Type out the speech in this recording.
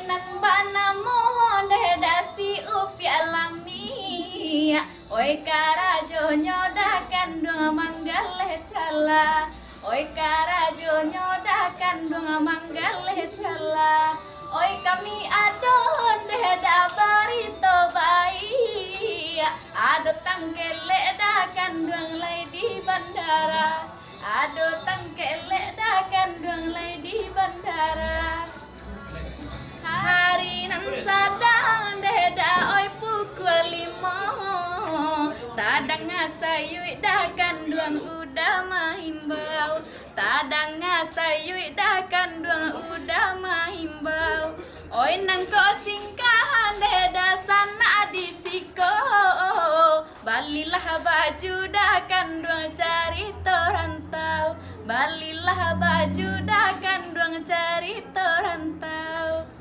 Nan bana mohon dasi upya lami. Oi karajo nyodakan dua manggale salah. Oi karajo nyodakan dua manggale salah. Oi kami adon deda barito bayi. Ado tangkele dakan duang lay di bandara. Ado tangkele dakan duang lay di bandara. Hari nan sadang deda oi pukul 5. Tadang ngasayui dakan duang udah mahimbau. Tadang ngasayui dakan duang udah mahimbau. Oi nang singkahan deda sana di siko. Balilah baju dakan duang cari torantau. Balilah baju dakan duang cari torantau.